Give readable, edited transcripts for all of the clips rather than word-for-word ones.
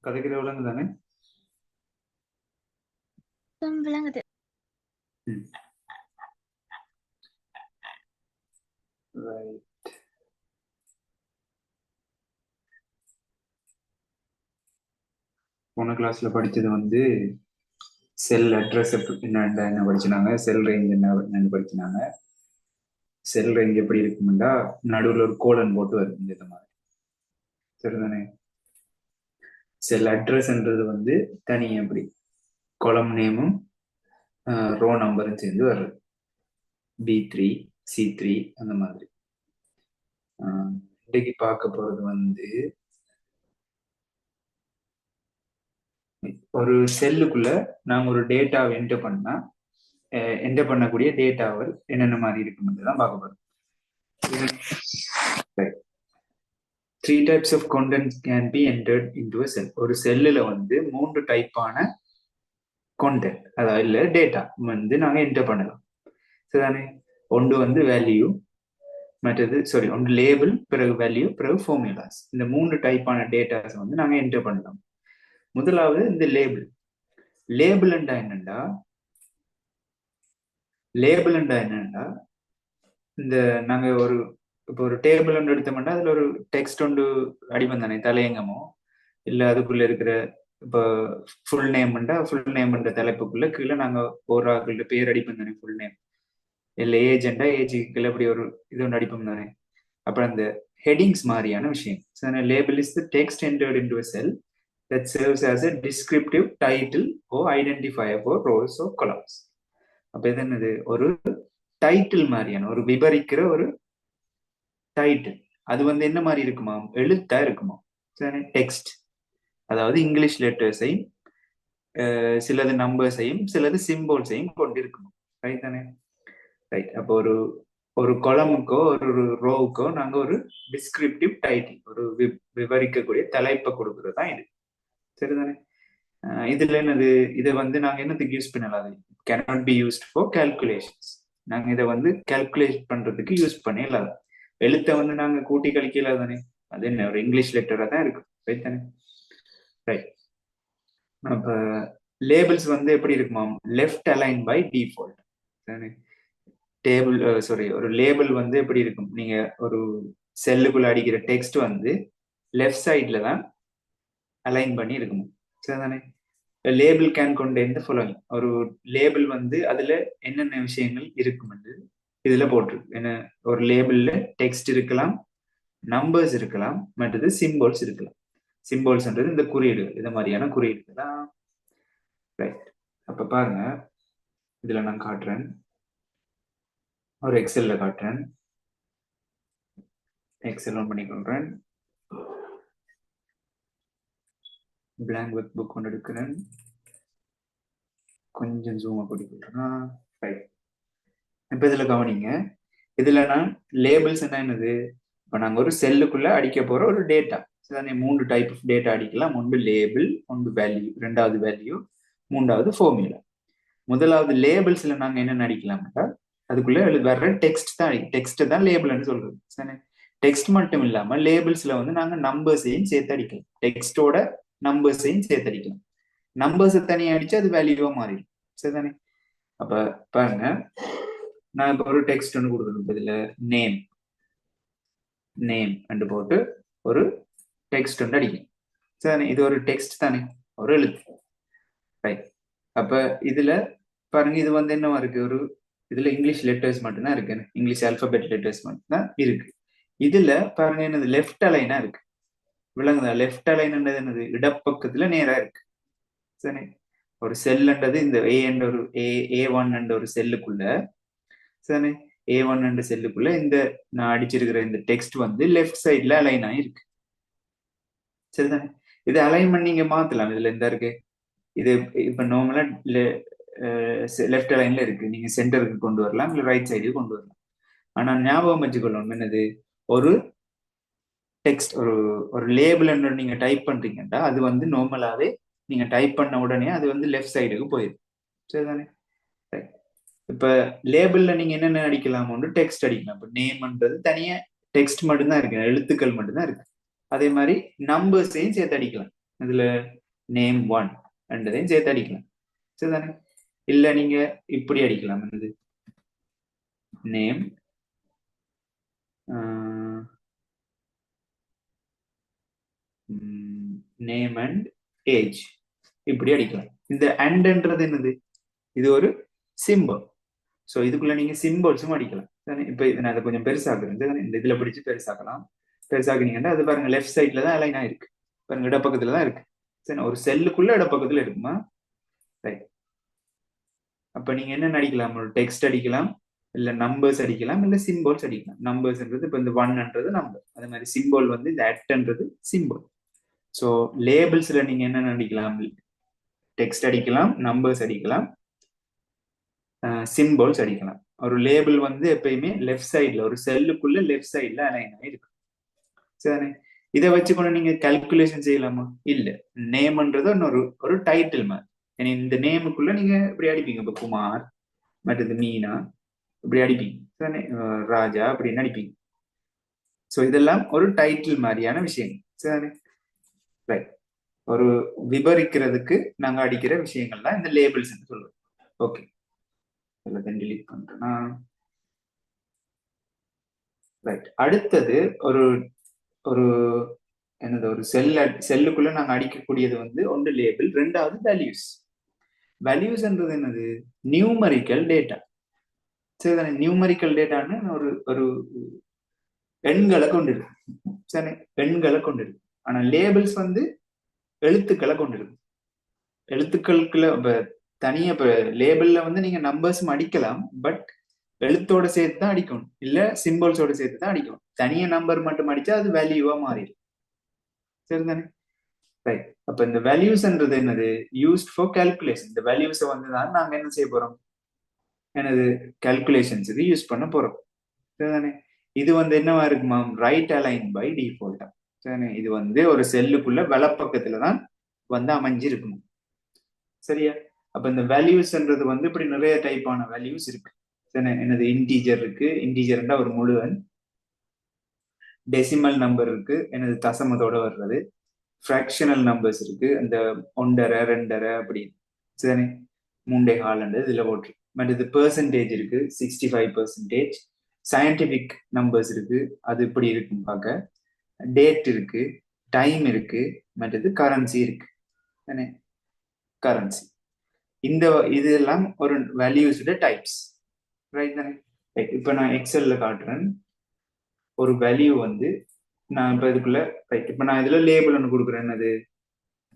கதைக்கிற விலங்கு தானே? விளங்குது. போன கிளாஸ்ல படிச்சது வந்து செல் அட்ரஸ் என்ன படிச்சினாங்க, செல் ரேஞ்ச் என்னன்னு படிச்சினாங்க. செல் ரேஞ்ச் எப்படி இருக்கும்டா நடுவில் ஒரு கோலன் போட்டு வரும் இந்த மாதிரி, சரிதானே? செல் அட்ரஸ்ன்றது வந்து தனி எப்படி கொலம் நேமும் ரோ நம்பரும் சேர்ந்து வர்றது, B3 C3 அந்த மாதிரி. இன்னைக்கு பார்க்க போறது வந்து ஒரு செல்லுக்குள்ள நாங்க ஒரு டேட்டாவை என்டர் பண்ணா என்டர் பண்ணக்கூடிய டேட்டாவல் என்னென்ன மாதிரி இருக்குன்னு தான் பார்க்க போறோம். 3 types of content can be entered into a cell. ஒரு செல்லுல வந்து 3 டைப்பான content, அதாவது இல்ல டேட்டா வந்து நாங்க என்டர் பண்ணலாம், சரிதானே? ஒன்று வந்து வேல்யூ, மற்றது ஒன்று லேபிள், பிறகு வேல்யூ, பிறகு ஃபார்முலாஸ். இந்த 3 டைப்பான டேட்டாஸ் வந்து நாங்க என்டர் பண்ணலாம். முதலாவது இந்த லேபிள். லேபிள்ண்டா என்னண்டா இந்த நாங்க இப்போ ஒரு டேபிள் ஒன்று எடுத்தோம்னா அதுல ஒரு டெக்ஸ்ட் ஒன்று அடிப்போம் தானே, தலையங்கமோ இல்ல அதுக்குள்ள இருக்கிற இப்போ ஃபுல் நேம்ண்டா ஃபுல் நேம்ன்ற தலைப்புக்குள்ள கீழே நாங்க ஒரு ஆட்களோட பேர் அடிப்போம் தானே, ஃபுல் நேம். இல்லை ஏஜெண்டா ஏஜுக்கு கீழே அப்படி ஒரு இது ஒன்று அடிப்போம் தானே. அப்புறம் அந்த ஹெட்டிங்ஸ் மாதிரியான விஷயம். Label is the text entered into a cell that serves as a descriptive title or identifier for rows or columns. அப்ப இது என்னது, ஒரு டைட்டில் மாதிரியான ஒரு விவரிக்கிற ஒரு டைட்டில். அது வந்து என்ன மாதிரி இருக்குமா, எழுத்தா இருக்குமா, டெக்ஸ்ட். அதாவது இங்கிலீஷ் லெட்டர்ஸையும் சிலது நம்பர்ஸையும் சிலது சிம்போல்ஸையும் கொண்டிருக்கணும், ரைட் தானே? ரைட். அப்போ ஒரு கொலமுக்கோ ஒரு ரோவுக்கோ நாங்க ஒரு டிஸ்கிரிப்டிவ் டைட்டில், ஒரு விவரிக்கக்கூடிய தலைப்பை கொடுக்கறது தான் இது, சரிதானே? இதுல என்னது, இதை வந்து நாங்க என்னத்துக்கு யூஸ் பண்ணலாம், cannot be used for calculations. நாங்க இதை வந்து கால்குலேட் பண்றதுக்கு யூஸ் பண்ணிடலாம். எழுத்தை வந்து நாங்க கூட்டி கழிக்கலாம் தானே, அது என்ன ஒரு இங்கிலீஷ் லெட்டரா தான் இருக்கு, ரைட் தானே? ரைட். அப்ப லேபிள்ஸ் வந்து எப்படி இருக்குமா, லெஃப்ட் அலைன் பை டிஃபால்ட். ஒரு லேபிள் வந்து எப்படி இருக்கும், நீங்க ஒரு செல்லுக்குள்ள அடிக்கிற டெக்ஸ்ட் வந்து லெஃப்ட் சைட்ல தான் அலைன் பண்ணி இருக்கணும், சரிதானே? லேபிள் கேன் கொண்டேன் தி ஃபாலோயிங். ஒரு லேபிள் வந்து அதுல என்னென்ன விஷயங்கள் இருக்கும் இதுல போட்டிருக்கு. என்ன, ஒரு லேபிள்ல டெக்ஸ்ட் இருக்கலாம், நம்பர்ஸ் இருக்கலாம், மற்றது சிம்போல்ஸ் இருக்கலாம். சிம்போல்ஸ்ன்றது இந்த குறியீடு, இது மாதிரியான குறியீடு தான், ரைட். அப்ப பாருங்க, இதுல நான் காட்டுறேன், ஒரு எக்ஸெல்ல காட்டுறேன். எக்ஸெல் ஆன் பண்ணிக்கொள்றேன். பிளாங்க் ஒர்க் புக் ஒன்று எடுக்கிறேன். கொஞ்சம் ஜூமா கூட்டிக்கொள்றேன். ரைட். இப்ப இதுல கவனிங்க, இதுல நான் லேபிள்ஸ் என்னது, இப்ப நாங்க ஒரு செல்லுக்குள்ள அடிக்க போற ஒரு டேட்டா, சரிதானே? 3 டைப் ஆஃப் டேட்டா அடிக்கலாம். ஒன்று லேபிள், ஒன்று வேல்யூ, ரெண்டாவது வேல்யூ, மூன்றாவது ஃபார்முலா. முதலாவது லேபிள்ஸ்ல நாங்க என்ன அடிக்கலாம்னா அதுக்குள்ள வர்ற டெக்ஸ்ட் தான், டெக்ஸ்ட் தான் லேபிள்னு சொல்றது, சரிதானே? டெக்ஸ்ட் மட்டும் இல்லாம லேபிள்ஸ்ல வந்து நாங்க நம்பர்ஸையும் சேர்த்து அடிக்கலாம், டெக்ஸ்டோட நம்பர்ஸையும் சேர்த்து அடிக்கலாம். நம்பர்ஸ் தனியா அடிச்சு அது வேல்யூவா மாறிடும், சரிதானே? அப்ப பாருங்க, நான் இப்ப ஒரு டெக்ஸ்ட் ஒன்று கொடுக்கணும். இதுல நேம் என்று போட்டு ஒரு டெக்ஸ்ட் ஒன்று அடிக்கும், சரிதானே? இது ஒரு டெக்ஸ்ட் தானே, ஒரு எழுத்து, ரைட். அப்ப இதுல பாருங்க, இது வந்து என்னவா இருக்கு, ஒரு இதுல இங்கிலீஷ் லெட்டர்ஸ் மட்டும்தான் இருக்கு, இங்கிலீஷ் ஆல்பபெட் லெட்டர்ஸ் மட்டும்தான் இருக்கு. இதுல பாருங்க என்னது, லெஃப்ட் அலைனா இருக்கு, விளங்குதா? லெஃப்ட் அலைன் என்னது, இடப்பக்கத்துல நேரா இருக்கு, சரி. ஒரு செல்ன்றது இந்த A1 என்ற ஒரு செல்லுக்குள்ள, சரி, A1 என்ற செல்லுக்குள்ள இந்த நான் அடிச்சிருக்கிற இந்த டெக்ஸ்ட் வந்து லெஃப்ட் சைட்ல அலைன் ஆயிருக்கு, சரிதானே? இது அலைன்மெண்ட் நீங்க மாத்தலாம். இதுல இந்த இருக்கு, இது இப்ப நார்மலா லெஃப்ட் அலைன்ல இருக்கு, நீங்க சென்டருக்கு கொண்டு வரலாம், இல்ல ரைட் சைடுக்கு கொண்டு வரலாம். ஆனா ஞாபகம் வச்சுக்கொள்ளணும் என்னது, ஒரு டெக்ஸ்ட் ஒரு லேபிள் நீங்க டைப் பண்றீங்கன்னா அது வந்து நார்மலாவே நீங்க டைப் பண்ண உடனே அது வந்து லெஃப்ட் சைடுக்கு போயிடும், சரிதானே? இப்ப லேபிள்ல நீங்க என்னென்ன அடிக்கலாம், ஒன்று டெக்ஸ்ட் அடிக்கலாம். இப்ப நேம்ன்றது தனியா டெக்ஸ்ட் மட்டும்தான் இருக்கு, எழுத்துக்கள் மட்டும்தான் இருக்கு. அதே மாதிரி நம்பர்ஸையும் சேர்த்து அடிக்கலாம். இதுல நேம் 1 என்றதையும் சேர்த்து அடிக்கலாம். சரிதானே? இல்ல நீங்க இப்படி அடிக்கலாம். என்னது நேம் நேம் அண்ட் ஏஜ் இப்படி அடிக்கலாம். இந்த அண்ட்ன்றது என்னது? இது ஒரு சிம்பிள். ஸோ இதுக்குள்ள நீங்க சிம்பிள்ஸும் அடிக்கலாம். இப்போ நான் அதை கொஞ்சம் பெருசாக்குறேன். இந்த இதுல பிடிச்சு பெருசாக்கலாம். பெருசாக்குனீங்கன்னா அது பாருங்க லெஃப்ட் சைட்ல தான் அலைன் ஆயிருக்கு. பாருங்க இடப்பக்கத்துல தான் இருக்கு. சரி, ஒரு செல்லுக்குள்ள இடப்பக்கத்துல இருக்குமா? ரைட். அப்ப நீங்க என்ன அடிக்கலாம்? ஒரு டெக்ஸ்ட் அடிக்கலாம், இல்ல நம்பர்ஸ் அடிக்கலாம், இல்ல சிம்பிள்ஸ் அடிக்கலாம். நம்பர்ஸ்ன்றது இப்போ இந்த 1ன்றது நம்பர், அதே மாதிரி சிம்பிள் வந்து இந்த அட்ன்றது சிம்பிள். ஸோ லேபிள்ஸ்ல நீங்க என்ன அடிக்கலாம்? டெக்ஸ்ட் அடிக்கலாம், நம்பர்ஸ் அடிக்கலாம், சிம்பிள்ஸ் அடிக்கலாம். ஒரு லேபிள் வந்து எப்பயுமே லெஃப்ட் சைட்ல, ஒரு செல்லுக்குள்ள லெஃப்ட் சைட்ல அலைன் ஆயிருக்கு. சரி, இதை வச்சுக்கொண்டு நீங்க கால்குலேஷன் செய்யலாமா? இல்ல. நேம்ன்றது ஒரு டைட்டில் மாதிரி. இந்த நேமுக்குள்ள நீங்க இப்படி அடிப்பீங்க. இப்ப குமார் மற்றது மீனா இப்படி அடிப்பீங்க. ராஜா அப்படின்னு அடிப்பீங்க. ஸோ இதெல்லாம் ஒரு டைட்டில் மாதிரியான விஷயம். சரி, ரைட். ஒரு விவரிக்கிறதுக்கு நாங்க அடிக்கிற விஷயங்கள் தான் இந்த லேபிள்ஸ் சொல்லுவோம். ஓகே, எல்லாத்தையும் டிலீட் பண்றேன்னா ரைட். அடுத்தது ஒரு ஒரு என்னது ஒரு செல்லுக்குள்ள நாங்க அடிக்கக்கூடியது வந்து ஒன்று லேபிள், ரெண்டாவது வேல்யூஸ். வேல்யூஸ்ன்றது என்னது? Numerical data. சரிதானே? நியூமரிக்கல் டேட்டான்னு ஒரு ஒரு எண்களை கொண்டிருக்கு. சரி, எண்களை கொண்டிருக்கு. ஆனா லேபிள்ஸ் வந்து எழுத்துக்களை கொண்டிருக்கு. எழுத்துக்களுக்குள்ள தனியா இப்ப லேபிள்ல வந்து நீங்க நம்பர்ஸும் அடிக்கலாம், பட் எழுத்தோட சேர்த்து தான் அடிக்கணும், இல்ல சிம்பிள்ஸோட சேர்த்து தான் அடிக்கணும். தனியா நம்பர் மட்டும் அடிச்சா அது வேல்யூவா மாறிடும். சரிதானே? ரைட். அப்ப இந்த வேல்யூஸ்ன்றது என்னது? Used for calculation. இந்த வேல்யூஸை வந்து தான் நாங்க என்ன செய்ய போறோம்? எனது கால்குலேஷன்ஸுக்கு யூஸ் பண்ண போறோம். சரிதானே? இது வந்து என்னவா இருக்குமா? ரைட் அலைன் பை டிஃபால்ட்டா. சரிதானே? இது வந்து ஒரு செல்லுக்குள்ள வலப்பக்கத்துல தான் வந்து அமைஞ்சிருக்கணும். சரியா? அப்ப இந்த வேல்யூஸ்ன்றது வந்து இப்படி நிறைய டைப்பான வேல்யூஸ் இருக்கு. என்னது? இன்டீஜர் இருக்கு. இன்டீஜர்ன்றா ஒரு முழு எண். டெசிமல் நம்பர் இருக்கு, எனது தசமத்தோட வர்றது. ஃப்ராக்ஷனல் நம்பர்ஸ் இருக்கு, அந்த 1.5 2.5 அப்படி. சரிதானே? 3.4 இதுல போட்டு. மற்றது பெர்சன்டேஜ் இருக்கு, 65%. சயின்டிபிக் நம்பர்ஸ் இருக்கு, அது இப்படி இருக்குன்னு பார்க்க. டேட் இருக்கு, டைம் இருக்கு, மற்றது கரன்சி இருக்கு. கரன்சி. இந்த இதெல்லாம் ஒரு வேல்யூஸோட டைப்ஸ். ரைட் தானே? இப்ப நான் எக்ஸல்ல காட்டுறேன். ஒரு வேல்யூ வந்து நான் இப்ப இதுக்குள்ள ரைட், இப்ப நான் இதுல லேபிள் ஒன்று கொடுக்குறேன். என்னது?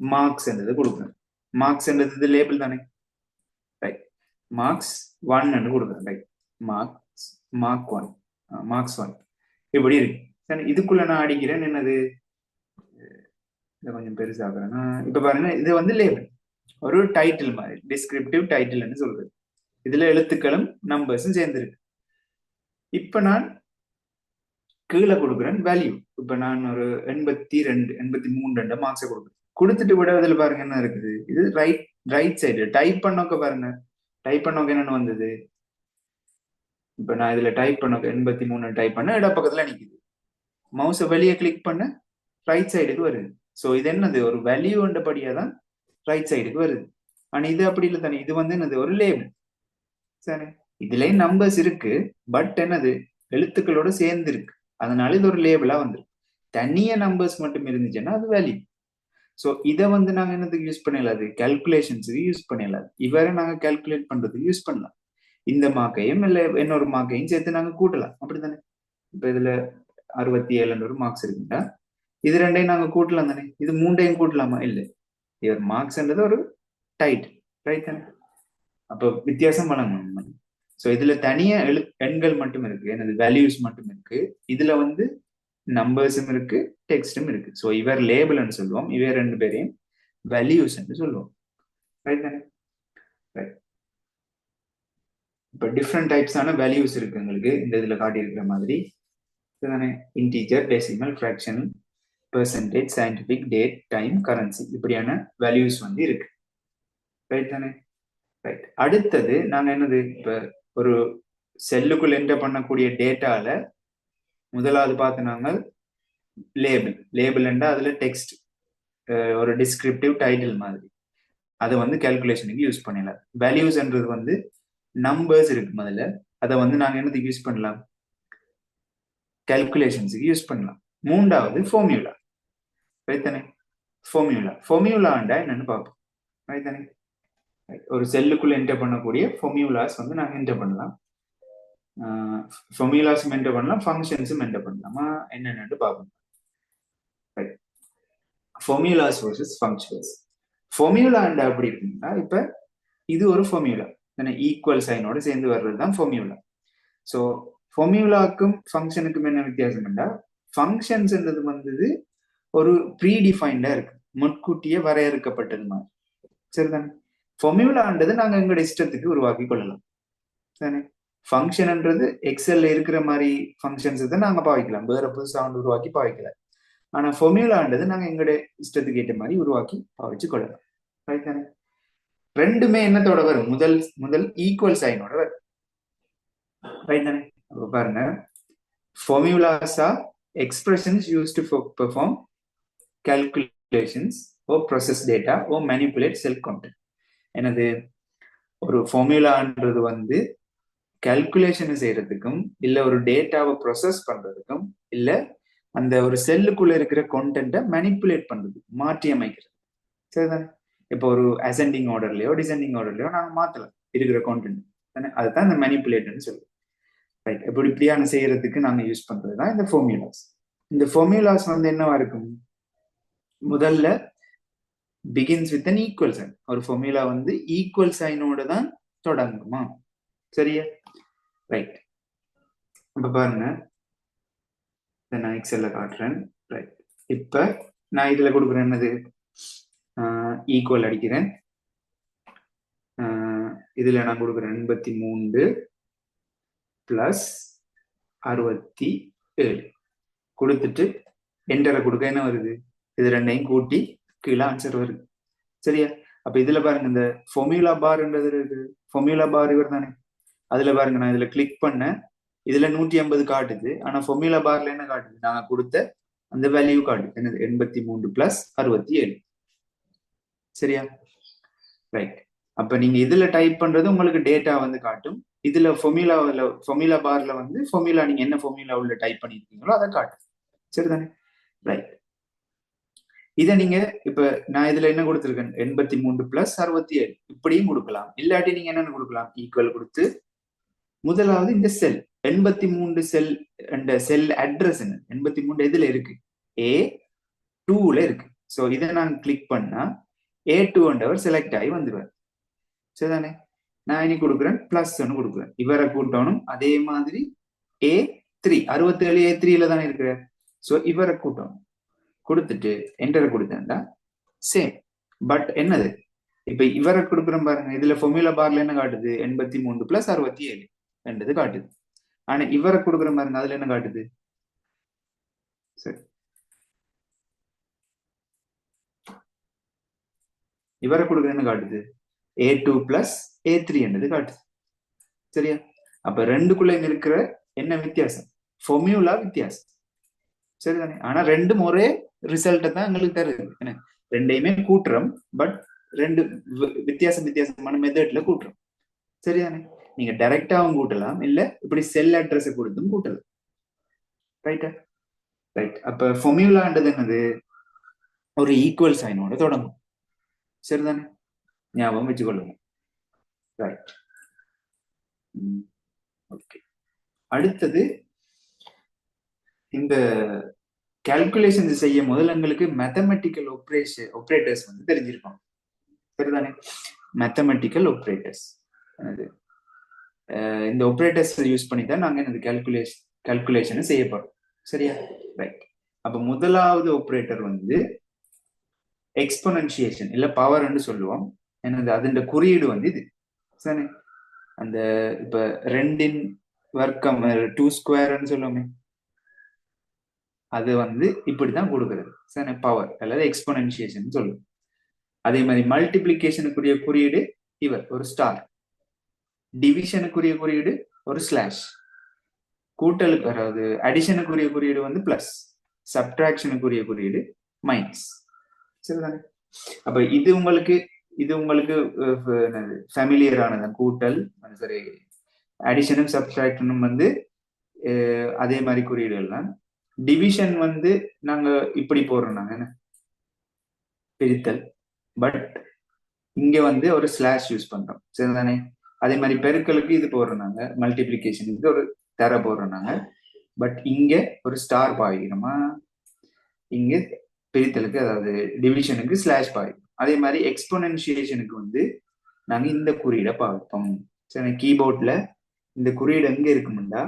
மார்க்ஸ் என்றது கொடுக்குறேன். மார்க்ஸ் என்றது இது லேபிள் தானே? ரைட். மார்க்ஸ் 1 கொடுக்குறேன். ரைட். மார்க் 1, மார்க்ஸ் 1 இப்படி இருக்கு. சரி, இதுக்குள்ள நான் அடிக்கிறேன். என்னது? இதை கொஞ்சம் பெருசாக்குறேன்னா இப்ப பாருங்க, இது வந்து லேபிள், ஒரு டைட்டில் மாதிரி, டிஸ்கிரிப்டிவ் டைட்டில்னு சொல்றது. இதுல எழுத்துக்களும் நம்பர்ஸும் சேர்ந்துருக்கு. இப்ப நான் கீழே கொடுக்குறேன் வேல்யூ. இப்ப நான் ஒரு 82 83 மார்க்ஸை கொடுக்குறேன். கொடுத்துட்டு விட அதில் பாருங்க என்ன இருக்குது? இது ரைட் சைடு டைப் பண்ணோக்க பாருங்க. டைப் பண்ணோக்க என்னன்னு வந்தது? இப்ப நான் இதுல டைப் பண்ண 83 டைப் பண்ண இடப்பக்கத்துல நிக்குது. மவுஸை வெளியே கிளிக் பண்ண ரைட் சைடுக்கு வருது. ஸோ இது என்னது? ஒரு வேல்யூ படியா தான் ரைட் சைடுக்கு வருது. ஆனா இது அப்படி இல்லை தானே? இது வந்து என்னது? ஒரு லேபிள். சரி, இதுலயும் நம்பர்ஸ் இருக்கு, பட் என்னது? எழுத்துக்களோட சேர்ந்து இருக்கு. அதனால இது ஒரு லேபிளா வந்துருக்கு. தனியா நம்பர்ஸ் மட்டும் இருந்துச்சுன்னா அது வேல்யூ. ஸோ இதை வந்து நாங்க என்னதுக்கு யூஸ் பண்ணலாது? கால்குலேஷன்ஸுக்கு யூஸ் பண்ணலாது. இவரை நாங்க கால்குலேட் பண்றதுக்கு யூஸ் பண்ணலாம். இந்த மார்க்கையும் இல்ல இன்னொரு மார்க்கையும் சேர்த்து நாங்க கூட்டலாம். அப்படித்தானே? இப்ப இதுல 67 மார்க்ஸ் இருக்குங்களா? இது ரெண்டையும் நாங்க கூட்டலாம் தானே? இது 3ஐயும் கூட்டலாமா? இல்லை. இவர் மார்க்ஸ்ன்றது ஒரு டைட், ரைட் தானே? அப்போ வித்தியாசம் வழங்கணும். ஸோ இதுல தனியா எண்கள் மட்டும் இருக்கு, எனது வேல்யூஸ் மட்டும் இருக்கு. இதுல வந்து நம்பர்ஸும் இருக்கு, டெக்ஸ்டும் இருக்கு. ஸோ இவர் லேபிள்னு சொல்லுவோம், இவர் ரெண்டு பேரையும் வேல்யூஸ் சொல்லுவோம். ரைட் தானே? ரைட். இப்போ டிஃப்ரெண்ட் டைப்ஸான வேல்யூஸ் இருக்கு எங்களுக்கு இந்த இதுல காட்டியிருக்கிற மாதிரி. இதுதானே? Integer, decimal, fraction, percentage, scientific, date, time, currency இப்படியான வேல்யூஸ் வந்து இருக்கு. ரைட் தானே? ரைட். அடுத்தது நாங்க என்னது? இப்ப ஒரு செல்லுக்குள் என்டர் பண்ணக்கூடிய டேட்டால முதலாவது பார்த்து நாங்கள் லேபிள். லேபிள் என்றா அதுல டெக்ஸ்ட். ஒரு டிஸ்கிரிப்டிவ் டைட்டில் மாதிரி. அதை வந்து கேல்குலேஷனுக்கு யூஸ் பண்ணலாம். வேல்யூஸ்ன்றது வந்து நம்பர்ஸ் இருக்கு முதல்ல, அதை வந்து நாங்க என்னதுக்கு யூஸ் பண்ணலாம்? கேல்குலேஷன்ஸுக்கு யூஸ் பண்ணலாம். மூன்றாவது ஃபார்முலா, ரைத்தானே? ஃபார்முலாண்டா என்னன்னு பார்ப்போம், ரைத்தானே? ஒரு செல்லுக்குள்ள என்டர் பண்ணக்கூடிய ஃபார்முலாஸ் வந்து நாங்க என்டர் பண்ணலாம். ஃபார்முலாஸும் என்டர் பண்ணலாம், ஃபங்க்ஷன்ஸும் என்டர் பண்ணலாமா என்னென்னு பார்ப்போம். Formulas versus functions. ஃபார்முலாண்டா அப்படி இருக்குன்னா, இப்ப இது ஒரு ஃபார்முலா தானே, ஈக்குவல் சைனோட சேர்ந்து வர்றது தான் ஃபார்முலா. ஸோ ஃபார்முலாக்கும் ஃபங்க்ஷனுக்கும் என்ன வித்தியாசம்னா, ஃபங்க்ஷன்ஸ்ன்றது வந்தது ஒரு ப்ரீடிஃபைன்டா இருக்கு, முன்கூட்டியே வரையறுக்கப்பட்டது மாதிரி, சரிதானே? ஃபார்முலான்றது நாங்க எங்களோட இஷ்டத்துக்கு உருவாக்கி கொள்ளலாம் தானே. ஃபங்க்ஷன்ன்றது எக்ஸல்ல இருக்கிற மாதிரி ஃபங்க்ஷன்ஸ் தான் நாங்க பாவிக்கலாம், வேற புதுசா வந்து உருவாக்கி பாவிக்கலாம். ஆனா ஃபார்முலான்றது நாங்க எங்களோட இஷ்டத்துக்கு ஏற்ற மாதிரி உருவாக்கி பாவிச்சு கொள்ளலாம், ரைட் தானே? ரெண்டுமே என்னத்தோட வரும்? முதல் ஈக்குவல் சைனோட வரும், ரைட் தானே? பாருங்க, formulas are expressions used to perform calculations or process data or manipulate cell content. எனது ஒரு ஃபார்முலான்றது வந்து கால்குலேஷன் செய்யறதுக்கும், இல்ல ஒரு டேட்டாவை ப்ரொசஸ் பண்றதுக்கும், இல்ல அந்த ஒரு செல்லுக்குள்ள இருக்கிற கான்டென்ட்டை மேனிப்புலேட் பண்றது, மாற்றி அமைக்கிறது, சரிதானே? இப்போ ஒரு அசெண்டிங் ஆர்டர்லயோ டிசெண்டிங் ஆர்டர்லயோ நாங்க மாத்தலாம் இருக்கிற கான்டென்ட் தானே, அதுதான் இந்த மேனிப்புலேட்னு சொல்லுவோம், ரைட்? இப்படி இப்படியான செய்யறதுக்கு நாங்க யூஸ் பண்றதுதான் இந்த ஃபார்முலாஸ். இந்த ஃபார்முலாஸ் வந்து என்னவா இருக்கும்? முதல்ல begins with an equal sign. ஒரு ஃபார்முலா வந்து ஈக்குவல் சைனோட தான் தொடங்குமா, சரியா? ரைட். இப்ப பாருங்க, நான் எக்ஸல்ல காட்டுறேன், ரைட்? இப்ப நான் இதுல கொடுக்குறேன் என்னது, ஈக்குவல் அடிக்கிறேன். இதுல நான் கொடுக்குறேன் 83 பிளஸ் 67 கொடுத்துட்டு என்டரை கொடுக்க என்ன வருது? இது ரெண்டையும் கூட்டி கீழே ஆன்சர் வருது, சரியா? அப்ப இதுல பாருங்க, இந்த ஃபார்முலா பார்ன்றது இருக்கு, ஃபார்முலா பார் இவர் தானே. அதுல பாருங்க, நான் இதுல கிளிக் பண்ண, இதுல 150 காட்டுது, ஆனா ஃபார்முலா பார்ல என்ன காட்டுது? நாங்க கொடுத்த அந்த வேல்யூ காட்டுது, என்னது? 83 பிளஸ் 67, சரியா? ரைட். அப்ப நீங்க இதுல டைப் பண்றது உங்களுக்கு டேட்டா வந்து காட்டும், இதுல ஃபார்முலா பார்ல வந்து ஃபார்முலா, நீங்க என்ன ஃபார்முலா உள்ள டைப் பண்ணிருக்கீங்களோ அதை காட்டும், சரிதானே? ரைட். இதை நீங்க இப்ப நான் இதுல என்ன கொடுத்துருக்கேன்? 83 பிளஸ் 67 இப்படியும் கொடுக்கலாம். இல்லாட்டி நீங்க என்னன்னு கொடுக்கலாம்? ஈக்குவல் கொடுத்து முதலாவது இந்த செல் 83 செல், அந்த செல் அட்ரஸ் என்ன 83 எதுல இருக்கு? A2ல இருக்கு. சோ இதை நான் கிளிக் பண்ணா A2 என்றவர் செலக்ட் ஆகி வந்துடுவார், சரிதானே? நான் இனி கொடுக்குறேன் பிளஸ் ஒன்னு கொடுக்குறேன், இவரை கூட்டணும். அதே மாதிரி A3 67 A3ல தானே இருக்கிறார், சோ இவரை கூட்டணும். கொடுத்துட்டு என்டரை கொடுத்தேன்டா சேம். பட் என்னது, இப்ப இவரை கொடுக்குறோம் பாருங்க, இதுல ஃபார்முலா பார்ல என்ன காட்டுது? 83 பிளஸ் 67 என்றது காட்டுது. ஆனா இவரை கொடுக்குற பாருங்க, அதுல என்ன காட்டுது? சரி, இவரை கொடுக்குற என்ன காட்டுது? A2 பிளஸ் A3 என்றது காட்டுது, சரியா? அப்ப ரெண்டுக்குள்ள இருக்கிற என்ன வித்தியாசம்? ஃபார்முலா வித்தியாசம், சரிதானே? ஆனா ரெண்டும் ஒரே ரிசல்ட்டை தான் எங்களுக்கு தருது. என்ன, ரெண்டையுமே கூட்டுறோம், பட் ரெண்டு வித்தியாசமான மெத்தட்ல கூட்டுறோம், சரிதானே? நீங்க டைரக்டாவும் கூட்டலாம், இல்ல இப்படி செல் அட்ரஸ் கொடுத்தும் கூட்டலாம், ரைட்டா? ரைட். அப்ப ஃபார்முலான்றது என்னது? ஒரு ஈக்குவல் சைனோட தொடங்கும், சரிதானே? ஞாபகம் வச்சுக்கொள்ளுங்க, ரைட்? ஓகே. அடுத்தது, இந்த கால்குலேஷன் செய்யும் முதல்ல எங்களுக்கு மேத்தமெட்டிக்கல் ஆப்ரேட்டர்ஸ் வந்து தெரிஞ்சிருக்கும், சரிதானே? மேத்தமெட்டிக்கல் ஆப்ரேட்டர்ஸ், இந்த ஆப்ரேட்டர்ஸ் யூஸ் பண்ணி தான் நாங்க இந்த கால்குலேஷனை செய்ய போறோம், சரியா? ரைட். அப்ப முதலாவது ஆப்ரேட்டர் வந்து எக்ஸ்பொனன்சியேஷன் இல்ல பவர்ன்னு சொல்லுவோம். என்னது? அதோட குறியீடு வந்து இது, சரி? அந்த இப்ப 2 வர்க்கம் 2 ஸ்கொயர்னு சொல்லுவோமே, அது வந்து இப்படிதான் கொடுக்கிறது, சரி? பவர் அல்லது எக்ஸ்பொனன்சியேஷன் சொல்லுவோம். அதே மாதிரி மல்டிபிளிகேஷனுக்குரிய குறியீடு இவர் ஒரு ஸ்டார், டிவிஷனுக்குரிய குறியீடு ஒரு ஸ்லாஷ், கூட்டலுக்கு அதாவது அடிஷனுக்குரிய குறியீடு வந்து பிளஸ், சப்ட்ராக்ஷனுக்குரிய குறியீடு மைனஸ், சரிதானே? அப்ப இது உங்களுக்கு ஃபெமிலியர் ஆனது. கூட்டல், சரி, அடிஷனும் சப்ட்ராக்ஷனும் வந்து அதே மாதிரி குறியீடுகள் தான். டிவிஷன் வந்து நாங்க இப்படி போடுறோம், நாங்க என்ன பிரித்தல், பட் இங்க வந்து ஒரு ஸ்லாஷ் யூஸ் பண்றோம், சரிதானே? அதே மாதிரி பெருக்கலுக்கு இது போடுறோம் நாங்க, மல்டிபிளிகேஷனுக்கு ஒரு தர போடுறோம் நாங்க, பட் இங்க ஒரு ஸ்டார் பாவிக்கிறோமா, இங்க பிரித்தலுக்கு அதாவது டிவிஷனுக்கு ஸ்லாஷ் பாவிக்கிறோம். அதே மாதிரி எக்ஸ்போனன்சியேஷனுக்கு வந்து நாங்க இந்த குறியீடை பார்ப்போம். சரி, கீபோர்ட்ல இந்த குறியீடு எங்க இருக்குமுண்டா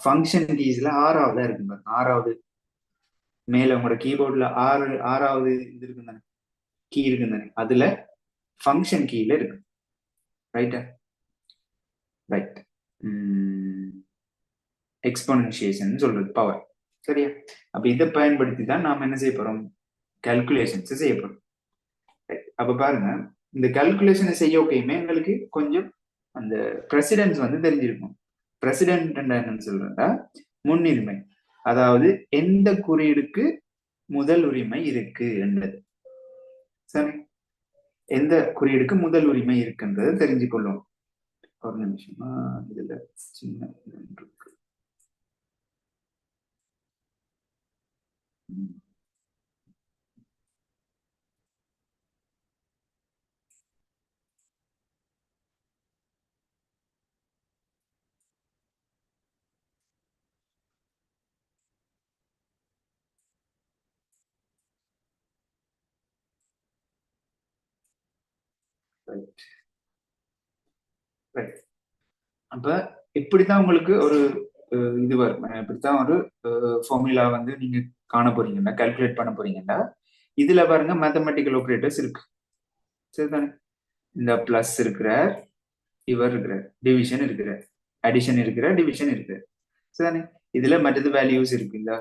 ஃபங்க்ஷன் கீஸ்ல ஆறாவதா இருக்கு பாருங்க. ஆறாவது மேல உங்களோட கீபோர்ட்ல ஆறாவது இது இருக்கு தானே, கீ இருக்கு தானே, அதுல ஃபங்க்ஷன் கீல இருக்கு. ரைட்டா? ரைட். எக்ஸ்போனன்சியேஷன் சொல்றது பவர். சரியா? அப்ப இதை பயன்படுத்தி தான் நாம என்ன செய்ய போறோம், கால்குலேஷன்ஸ் செய்ய போறோம். அப்ப பாருங்க, இந்த கால்குலேஷனை செய்ய ஓகேயுமே எங்களுக்கு கொஞ்சம் அந்த பிரசிடென்ஸ் வந்து தெரிஞ்சிருக்கும். பிரசிடென்ட் என்னன்னு சொல்றா முன்னுரிமை, அதாவது எந்த குறியீடுக்கு முதல் உரிமை இருக்கு என்றது. சரி, எந்த குறியீடுக்கு முதல் உரிமை இருக்குன்றதை தெரிஞ்சு கொள்ளும். ஒரு நிமிஷமா, இதுல சின்ன இருக்கு. அப்ப இப்படித்தான் உங்களுக்கு ஒரு இது வரும். இப்படித்தான் ஒரு ஃபார்முலா வந்து நீங்க காண போறீங்கன்னா, கால்குலேட் பண்ண போறீங்கன்னா, இதுல பாருங்க மேத்தமெட்டிக்கல் ஆப்ரேட்டர்ஸ் இருக்கு, சரிதானே? இந்த பிளஸ் இருக்கிற, இவர் இருக்கிற, டிவிஷன் இருக்கிற, அடிஷன் இருக்கிற, டிவிஷன் இருக்கிற, சரிதானே? இதுல மற்றது வேல்யூஸ் இருக்கு, இந்த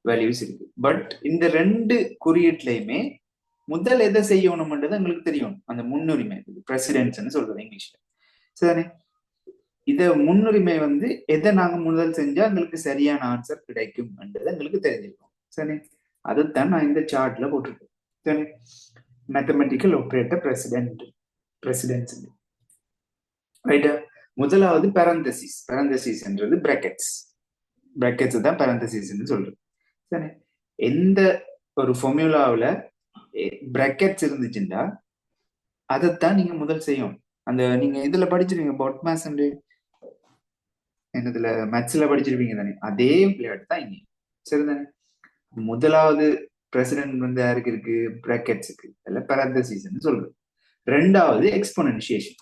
வேல்யூஸ் இருக்கு. பட் இந்த ரெண்டு குறியீட்லயுமே முதல் எதை செய்யணும்ன்றது எங்களுக்கு தெரியும். அந்த முன்னுரிமை, பிரசிடென்ட்ஸ்ன்னு சொல்றது இங்கிலீஷ்ல, சரிதானே? இத முன்னுரிமை வந்து எதை நாங்க முதல் செஞ்சா எங்களுக்கு சரியான ஆன்சர் கிடைக்கும் என்றது எங்களுக்கு தெரிஞ்சிருக்கும், சரி? அதுதான் நான் இந்த சார்ட்ல போட்டிருக்கேன், சரி? மேத்தமெட்டிக்கல் ஆப்ரேட்டர் பிரசிடென்ஸ், ரைட்டா? முதலாவது பேரந்தசிஸ். பேரந்தசிஸ் என்றது பிராக்கெட்ஸ். பிராக்கெட்ஸ் தான் பேரந்தசிஸ் சொல்றது, சரி? எந்த ஒரு ஃபார்முலாவில் பிராக்கெட்ஸ் இருந்துச்சுன்னா அதைத்தான் நீங்க முதல் செய்யும். அந்த நீங்க இதுல படிச்சிருவீங்க, பாட்மாஸ் என்னதுல மேத்ஸ்ல படிச்சிருப்பீங்க தானே, அதே விளையாட்டு தான் இங்க, சரிதானே? முதலாவது பிரசிடென்ட் வந்து யாருக்கு இருக்கு, பிராக்கெட்ஸுக்கு, இல்ல பேரந்தசிஸ் சொல்றது. ரெண்டாவது எக்ஸ்போனன்சியேஷன்.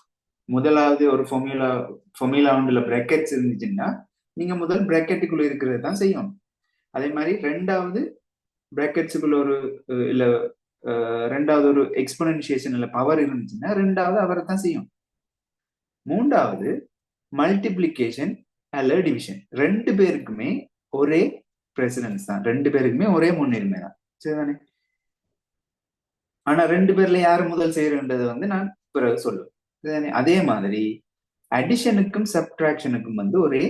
முதலாவது ஒரு ஃபார்முலா ஒன்றுல பிராக்கெட்ஸ் இருந்துச்சுன்னா நீங்க முதல் பிராக்கெட்டுக்குள்ள இருக்கிறது தான் செய்யணும். அதே மாதிரி ரெண்டாவது பிராக்கெட்ஸுக்குள்ள ஒரு இல்ல ரெண்டாவது ஒரு எக்ஸ்போனன்சியேஷன் இல்ல பவர் இருந்துச்சுன்னா ரெண்டாவது அவரை தான் செய்யும். மூன்றாவது மல்டிப்ளிகேஷன் அல்ல டிவிஷன். ரெண்டு பேருக்குமே ஒரே பிரசிடென்ஸ் தான், ரெண்டு பேருக்குமே ஒரே முன்னுரிமை தான், சரிதானே? ஆனா ரெண்டு பேர்ல யாரு முதல் செய்யறன்றது வந்து நான் பிறகு சொல்லுவேன். அதே மாதிரி அடிஷனுக்கும் சப்ட்ராக்ஷனுக்கும் வந்து ஒரே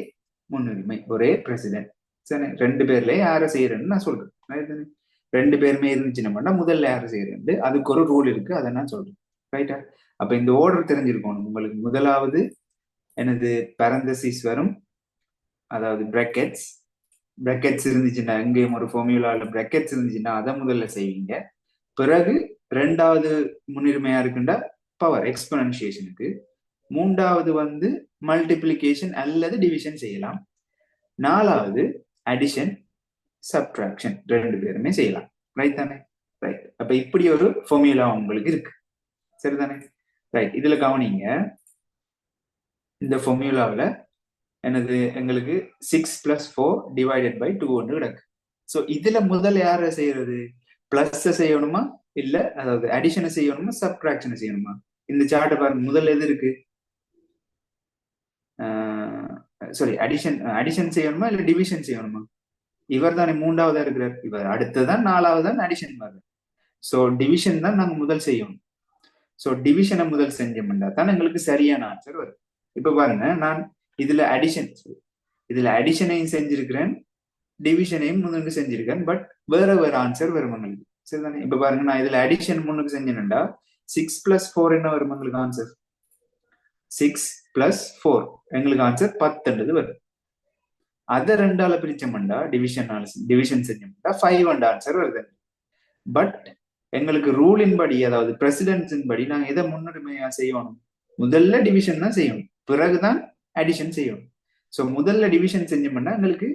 முன்னுரிமை, ஒரே பிரசிடென்ட், சரி? ரெண்டு பேர்ல யாரை செய்யறேன்னு நான் சொல்றேன். ரெண்டு பேருமே இருந்துச்சுன்னா முதல்ல யாரு செய்யறது, அதுக்கு ஒரு ரூல் இருக்கு, அதை நான் சொல்றேன், ரைட்டா? அப்ப இந்த ஆர்டர் தெரிஞ்சிருக்கணும் உங்களுக்கு. முதலாவது எனது பேரந்தசிஸ் வரும், அதாவது பிராக்கெட்ஸ். பிராக்கெட்ஸ் இருந்துச்சுன்னா எங்கேயும் ஒரு ஃபார்முலால பிராக்கெட்ஸ் இருந்துச்சுன்னா அதை முதல்ல செய்வீங்க. பிறகு ரெண்டாவது முன்னுரிமையா இருக்குண்டா பவர் எக்ஸ்போனன்சியேஷனுக்கு. மூன்றாவது வந்து மல்டிப்ளிகேஷன் அல்லது டிவிஷன் செய்யலாம். நாலாவது அடிஷன் சப்ட்ராக்ஷன், ரெண்டு பேருமே செய்யலாம், ரைட் தானே? ரைட். அப்ப இப்படி ஒரு ஃபார்முலா உங்களுக்கு இருக்கு, சரிதானே? ரைட். இதுல கவனிங்க, இந்த ஃபார்முலாவில் எனது எங்களுக்கு 6+4 ÷ 2 ஒன்று கிடக்கு. ஸோ இதுல முதல் யார செய்யறது, பிளஸ் செய்யணுமா இல்ல அதாவது அடிஷனை செய்யணுமா சப்ட்ராக்ஷனை செய்யணுமா? இந்த சார்ட்டை பாருங்க, முதல்ல எது இருக்கு, சாரி அடிஷன் செய்யணுமா இல்ல டிவிஷன் செய்யணுமா? இவர் தானே மூன்றாவதா இருக்கிறார், இவர் அடுத்ததான் நாலாவதான் அடிஷன் வருது. ஸோ டிவிஷன் தான் நாங்க முதல் செய்யணும். ஸோ டிவிஷனை முதல் செஞ்சோம்னா தான் எங்களுக்கு சரியான ஆன்சர் வரும். இப்ப பாருங்க, நான் இதுல அடிஷனையும் செஞ்சிருக்கிறேன், டிவிஷனையும் முதல்ல செஞ்சிருக்கேன், பட் வேற வேற ஆன்சர் வரும் எங்களுக்கு, சரிதானே? இப்ப பாருங்க, நான் இதுல அடிஷன் முன்னுக்கு செஞ்சேன்டா 6 + 4 என்ன வரும் எங்களுக்கு ஆன்சர்? 6 + 4 எங்களுக்கு ஆன்சர் 10 வருது. அதை ரெண்டால பிரிச்சோம்டா டிவிஷன் செஞ்சோம்டா 5 ஆன்சர் வருது. பட் எங்களுக்கு ரூலின் படி, அதாவது பிரசிடென்ட்ஸின் படி, நாங்க எதை முன்னுரிமையா செய்யணும்? முதல்ல டிவிஷன் தான் செய்யணும், பிறகுதான் அடிஷன் செய்யணும். ஸோ முதல்ல டிவிஷன் செஞ்சோம்னா எங்களுக்கு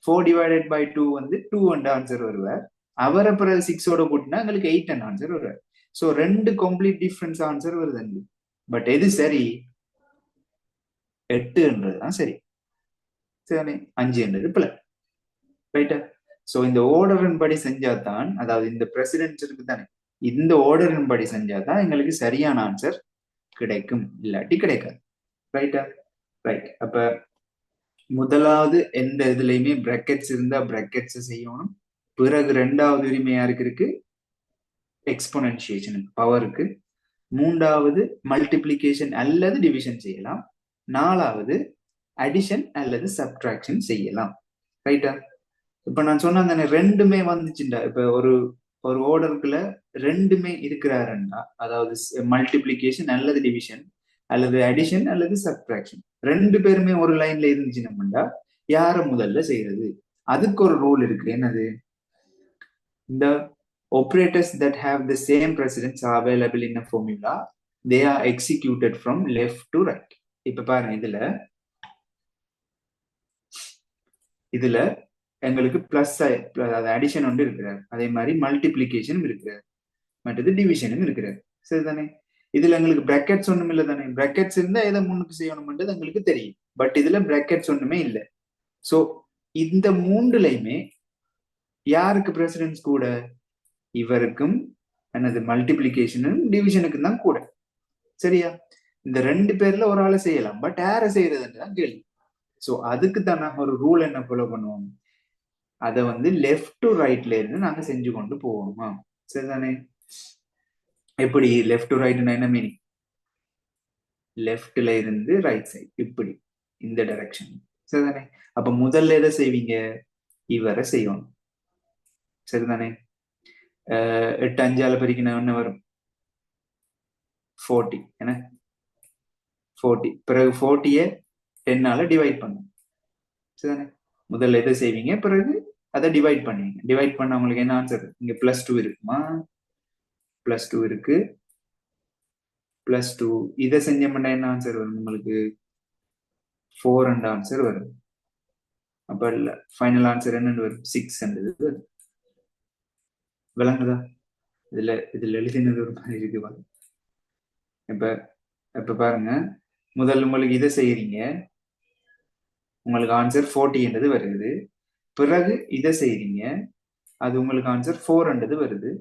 4/2 வந்து 2 ஆன்சர் வருவார். அவரை பிறகு 6ஓட கூட்டினா எங்களுக்கு 8 ஆன்சர் வருவார். ஸோ 2 கம்ப்ளீட் டிஃபரன்ஸ் ஆன்சர் வருது எங்களுக்கு. பட் எது சரி? 8 தான் சரி. சரி, 5 பிள்ளை. ரைட்டா? சோ இந்த ஆர்டரின் படி செஞ்சாதான், அதாவது இந்த பிரசிடென்ட் இருக்கு தானே, இந்த ஆர்டரின் படி செஞ்சாதான் எங்களுக்கு சரியான ஆன்சர் கிடைக்கும், இல்லாட்டி கிடைக்காது. ரைட்டா? ரைட். அப்ப முதலாவது எந்த இதுலயுமே பிராக்கெட்ஸ் இருந்தா பிராக்கெட்ஸ் செய்யணும். பிறகு ரெண்டாவது உரிமை யாருக்கு இருக்கு? எக்ஸ்போனன்சியேஷனுக்கு, பவருக்கு. மூன்றாவது மல்டிப்ளிகேஷன் அல்லது டிவிஷன் செய்யலாம். நாலாவது அடிஷன் அல்லது சப்ட்ராக்ஷன் செய்யலாம். ரைட்டா? இப்ப நான் சொன்னேன் தானே, ரெண்டுமே வந்துச்சுண்டா. இப்ப ஒரு ஒரு ஓர்டருக்குள்ள ரெண்டுமே இருக்கிறாருன்னா, அதாவது மல்டிப்ளிகேஷன் அல்லது டிவிஷன் அல்லது அடிஷன் அல்லது சப்ட்ராக்ஷன், ரெண்டு பேருமே ஒரு லைன்ல இருந்துச்சுன்னா யார முதல்ல செய்யறது? அதுக்கு ஒரு ரூல் இருக்கு. என்னது? இந்த operators that have the same precedence are available in a formula. They are executed from left to right. இப்ப பாருங்க, இதுல எங்களுக்கு பிளஸ் அடிஷன் ஒன்று இருக்கிறார், அதே மாதிரி மல்டிப்ளிகேஷனும் இருக்கிறார், மற்றது டிவிஷனும் இருக்கிறார். சரிதானே? இதுல எங்களுக்கு பிராக்கெட்ஸ் ஒண்ணும் இல்லை தானே. பிராக்கெட்ஸ் இருந்தா எதை முன்னுக்கு செய்யணும்ன்றது எங்களுக்கு தெரியும். பட் இதுல பிராக்கெட்ஸ் ஒண்ணுமே இல்லை. சோ இந்த மூன்றுலையுமே யாருக்கு பிரசிடென்ஸ் கூட? இவருக்கும் என்னது மல்டிப்ளிகேஷனும் டிவிஷனுக்கும் தான் கூட. சரியா? இந்த ரெண்டு பேர்ல ஒரு ஆளை செய்யலாம், பட் யாரை செய்யறதுன்னு தான் கேள்வி. சோ அதுக்கு தான் நாங்க ஒரு ரூல் என்ன ஃபாலோ பண்ணுவோம்? அதை வந்து லெஃப்ட் டு ரைட்ல இருந்து நாங்க செஞ்சு கொண்டு போவோமா? சரிதானே? எப்படி லெஃப்ட் டு ரைட்னா என்ன மீனிங்? லெஃப்ட்ல இருந்து ரைட் சைடு, இப்படி இந்த டைரக்ஷன். சரிதானே? அப்ப முதல்ல எதை செய்வீங்க? இவரை செய்யணும். சரிதானே? 8 5ஆல பெருக்கினா என்ன வரும்? 40. என்ன? 40. பிறகு 40ய 10ஆல டிவைட் பண்ணும். சரிதானே? முதல்ல எதை செய்வீங்க, பிறகு அதை டிவைட் பண்ணுவீங்க. டிவைட் பண்ண உங்களுக்கு என்ன ஆன்சர்? இங்க +2 இருக்குமா? +2 இருக்கு. +2 இதை செஞ்சோம்னா என்ன ஆன்சர் வரும் உங்களுக்கு? 4 ஆன்சர் வரும். அப்ப ஃபைனல் ஆன்சர் என்னன்னு வரும்? 6 வரும். விளங்குதா? இதுல எழுதினது ஒரு மாதிரி இருக்கு பாருங்க. இப்ப பாருங்க, முதல்ல உங்களுக்கு இதை செய்யறீங்க, உங்களுக்கு ஆன்சர் 40 வருது. பிறகு இதை செய்யறீங்க, அது உங்களுக்கு ஆன்சர் 4 வருது.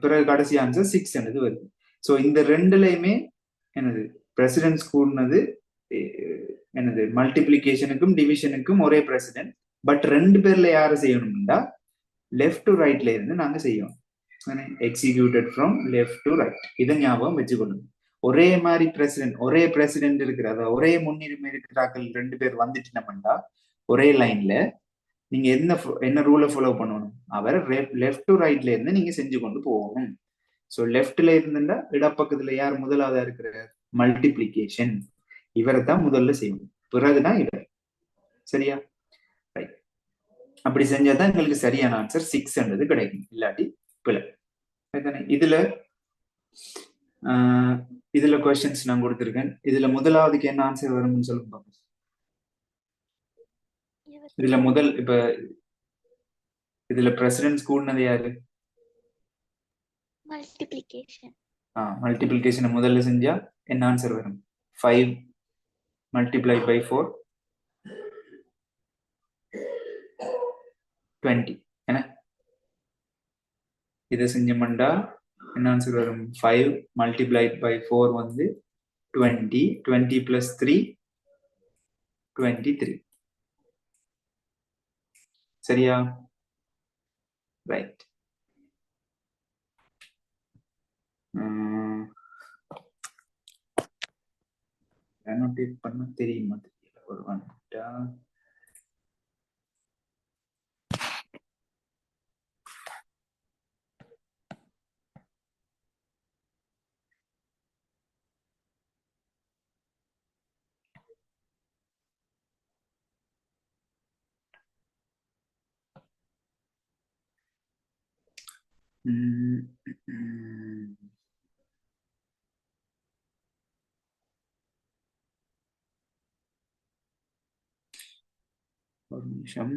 பிறகு கடைசி ஆன்சர் 6 வருது. ஸோ இந்த ரெண்டுலையுமே என்னது பிரசிடென்ஸ் கூடினது? என்னது மல்டிப்ளிகேஷனுக்கும் டிவிஷனுக்கும் ஒரே பிரசிடென்ட். பட் ரெண்டு பேர்ல யாரை செய்யணும்னா லெஃப்ட் டு ரைட்ல இருந்து நாங்க செய்யணும். Executed from left to right. இதை ஞாபகம் வச்சுக்கணும். ஒரே மாதிரி ஒரே பிரசிடென்ட் இருக்கிற, அதாவது ஒரே முன்னுரிமை இருக்கிறார்கள் ரெண்டு பேர் வந்துட்டுனோம்னா ஒரே லைன்ல நீங்க என்ன ரூலை ஃபாலோ பண்ணணும்? அவரை லெஃப்ட் டு ரைட்ல இருந்து நீங்க செஞ்சு கொண்டு போகணும். ஸோ லெஃப்ட்ல இருந்துட்டா இடப்பக்கத்துல யார் முதலாவதா இருக்கிற? மல்டிப்ளிகேஷன். இவரை தான் முதல்ல செய்யணும், பிறகுதான் இவர். சரியா? ரைட். அப்படி செஞ்சாதான் எங்களுக்கு சரியான ஆன்சர் 6 கிடைக்கும், இல்லாட்டி பிழை. இதுல கொஸ்டின்ஸ் நான் கொடுத்திருக்கேன். இதுல முதலாவதுக்கு என்ன ஆன்சர் வரும்னு சொல்லுங்க. இதுல இப்ப இதுல பிரசிடென்ஸ் கூடினது யாரு? மல்டிப்ளிகேஷன். மல்டிப்ளிகேஷன் முதல்ல செஞ்சா என்ன ஆன்சர் வரும்? 5 multiplied by 4 20. என்ன? இதை செஞ்சோம்னா என்ன ஆன்சர் வரும்? 5 multiplied by 4 வந்து 20. 20 plus 3 23. சரியா? ரைட். annotate பண்ண தெரியுமா தெரியல. ஒரு வந்துட்டா ம், ஒரு நிமிஷம்.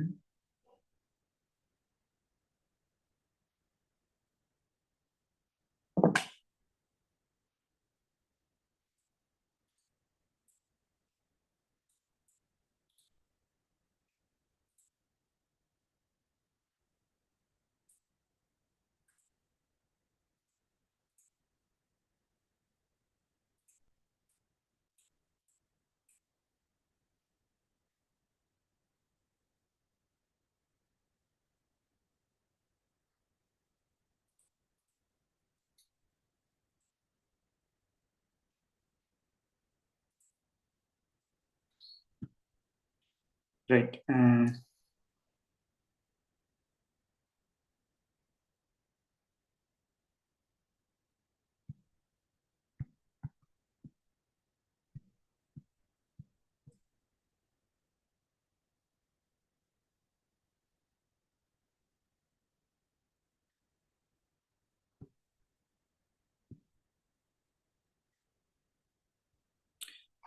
ரைட்.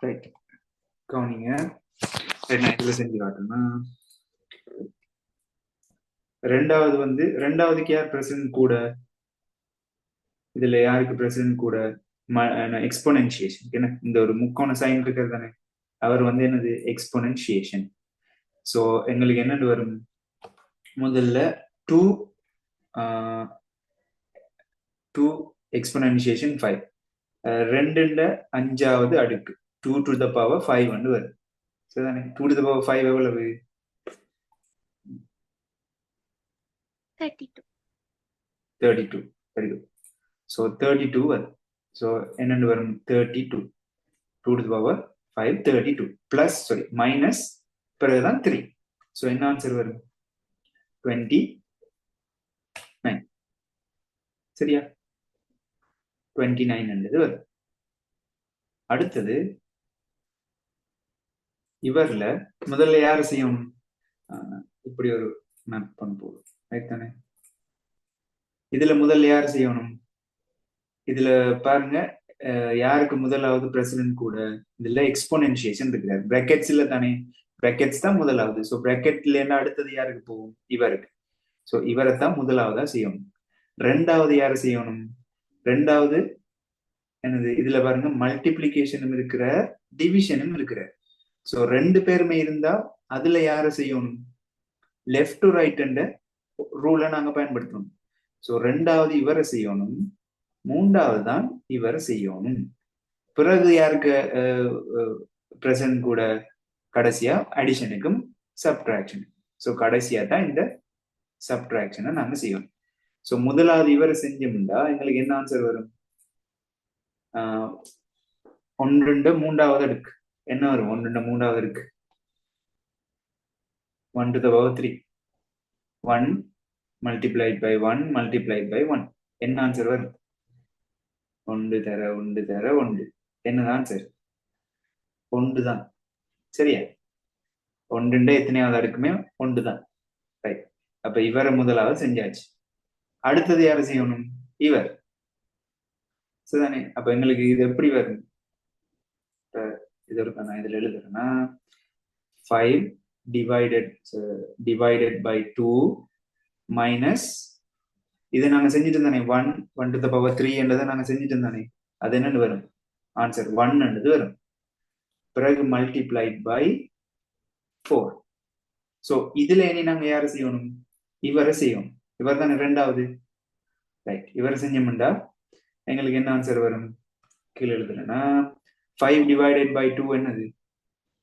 ரைட், கவனிங்க. என்ன இதுல செஞ்சு காட்டுன்னா, ரெண்டாவது வந்து ரெண்டாவதுக்கு யார் பிரசிடன்ட் கூட? இதுல யாருக்கு பிரசிடன்ட் கூட? எக்ஸ்போனன்சியேஷன். என்ன இந்த ஒரு முக்கோண சைன் இருக்கிறது தானே, அவர் வந்து என்னது எக்ஸ்போனன்சியேஷன். ஸோ எங்களுக்கு என்னன்னு வரும்? முதல்ல டூ டூ எக்ஸ்போனன்சியேஷன் 5, ரெண்டுல அஞ்சாவது அடுக்கு 2 to the power 5 வந்து வரும். சரிதானே? 2 to the power 5 எவ்வளவு? 32. 32. Very good. ஸோ 32 வரும். ஸோ என்னென்னு வரும்? 32. 2 to the power 5, 32 plus sorry minus பிறகுதான் 3. ஸோ என்ன ஆன்சர் வரும்? 29. சரியா? 29 என்றது வரும். அடுத்தது இவர்ல முதல்ல யாரு செய்யணும்? இப்படி ஒரு மேப் பண்ண போதும், ரைட் தானே? இதுல முதல்ல யாரு செய்யணும்? இதுல பாருங்க, யாருக்கு முதலாவது பிரசிடென்ட் கூட? இதுல எக்ஸ்போனன்சியேஷன் இருக்கிறார். பிராக்கெட்ஸ்ல தானே, பிராக்கெட்ஸ் தான் முதலாவது. ஸோ பிராக்கெட்ல என்ன அடுத்தது யாருக்கு போகும்? இவருக்கு. ஸோ இவரை தான் முதலாவதா செய்யணும். ரெண்டாவது யாரை செய்யணும்? ரெண்டாவது என்னது? இதுல பாருங்க மல்டிப்ளிகேஷனும் இருக்கிற, டிவிஷனும் இருக்கிற. ஸோ ரெண்டு பேருமே இருந்தா அதுல யாரை செய்யணும்? லெஃப்ட் டு ரைட் என்ற ரூலை நாங்க பயன்படுத்தணும். ஸோ ரெண்டாவது இவரை செய்யணும், மூன்றாவது தான் இவரை செய்யணும். பிறகு யாருக்கு பிரசன்ட் கூட? கடைசியா அடிஷனுக்கும் சப்ட்ராக்ஷன். ஸோ கடைசியா தான் இந்த சப்ட்ராக்ஷனை நாங்க செய்யணும். ஸோ முதலாவது இவரை செஞ்சோம்னா எங்களுக்கு என்ன ஆன்சர் வரும்? ஒன்றுண்ட மூன்றாவது அடுக்கு என்ன வரும்? ஒன்றுண்ட மூன்றாவது அடுக்கு 1 to the power 3. 1 multiplied by 1 multiplied by 1. என்ன ஆன்சர் வரும்? ஒன்று தர ஒன்று தர ஒன்று. என்ன ஆன்சர்? ஒன்று தான். சரியா? ஒன்றுண்ட எத்தனையாவது அடுக்குமே ஒன்று தான். ரைட். அப்ப இவரை முதலாவது செஞ்சாச்சு. அடுத்தது யாரை செய்யணும்? இவர். சரிதானே? அப்ப எங்களுக்கு இது எப்படி வரும்? இது இருக்கா, நான் இதுல எழுதுறேன்னா 5 divided by 2 மைனஸ் இதை நாங்க செஞ்சுட்டு இருந்தானே 1 to the power 3 என்றதை நாங்க செஞ்சுட்டு இருந்தானே, அது என்னன்னு வரும்? ஆன்சர் 1 என்றது வரும். பிறகு மல்டிப்ளைட் பை 4. ஸோ இதுல இனி நாங்க யாரை செய்யணும்? இவரை செய்யணும். இவர் தானே ரெண்டாவது. ரைட். இவரை செஞ்சோம்டா எங்களுக்கு என்ன ஆன்சர் வரும்? கீழே எழுதுறேன்னா 5 divided by 2 என்னது?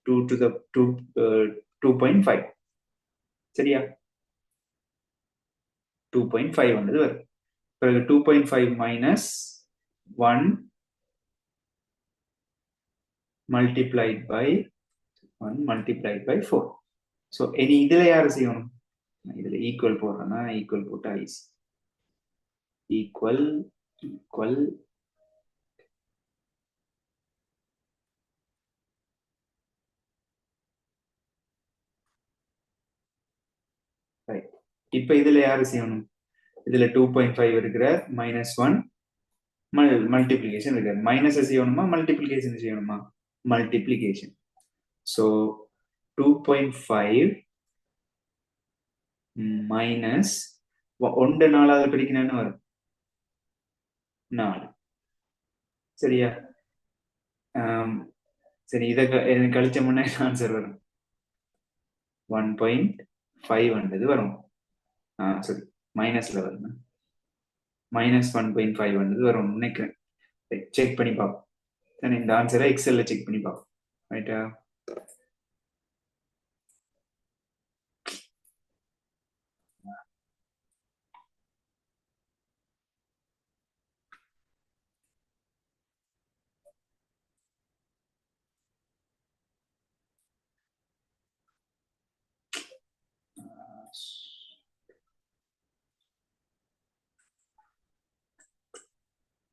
2 to the 2.5. சரியா? 2.5 வந்தது வரும். பிறகு 2.5 மைனஸ் 1 multiplied by 4. ஸோ இனி இதுல யாரு செய்யணும்? இதுல ஈக்குவல் போடுறேன்னா ஈக்குவல் போட்டா ஈஸி. Equal equal right. இப்ப இதுல யாரு செய்யணும்? இதுல 2.5 இருக்கிற -1 மல்டிப்ளிகேஷன் இருக்கு. மைனஸ் செய்யணுமா மல்டிப்ளிகேஷன் செய்யணுமா? மல்டிப்ளிகேஷன். ஸோ 2.5 மைனஸ் 1 4ஆவது பிரிக்கணும்னு வரும் 4. சரியா? சரி, இதை கழிச்ச முன்னே ஆன்சர் வரும் 1.5 வரும். சரி, மைனஸ்ல வரும். -1.5 வரும் நினைக்கிறேன். செக் பண்ணி பார்ப்போம். இந்த ஆன்சரை எக்ஸல்ல செக் பண்ணி பார்ப்போம். ரைட்டா?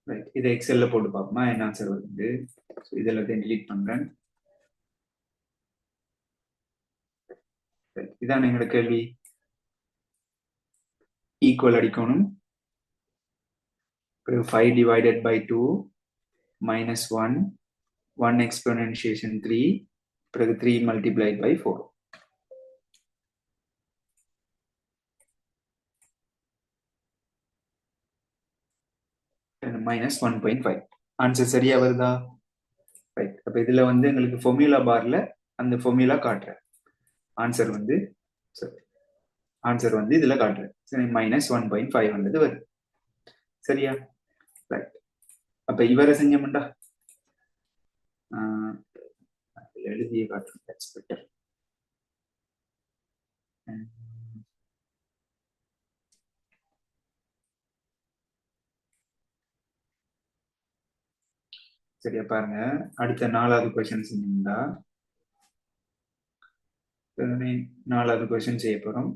ரைட், இதை எக்ஸல்ல போட்டு பார்ப்போமா என்ன ஆன்சர் வருது. இது எல்லாத்தையும் டிலீட் பண்றேன். இதான் எங்களோட கேள்வி. ஈக்குவல் அடிக்கணும். 5 divided by 2 minus 1 1 exponentiation 3 பிறகு 3 multiplied by 4. -1.5 ஆன்சர் சரியா வருதா? ரைட். அப்ப இதுல எங்களுக்கு ஃபார்முலா பார்ல அந்த ஃபார்முலா காட்டுறேன். ஆன்சர் இதுல காட்டுறேன். சரி, -1.5 வருது. சரியா? ரைட். அப்ப இவரை செஞ்சோம்டா எழுதிய காட்டுறேன். சரியா? பாருங்க, அடுத்த 4வது கொஸ்டின் செஞ்சோம்டா 4வது கொஸ்டின் செய்ய போறோம்.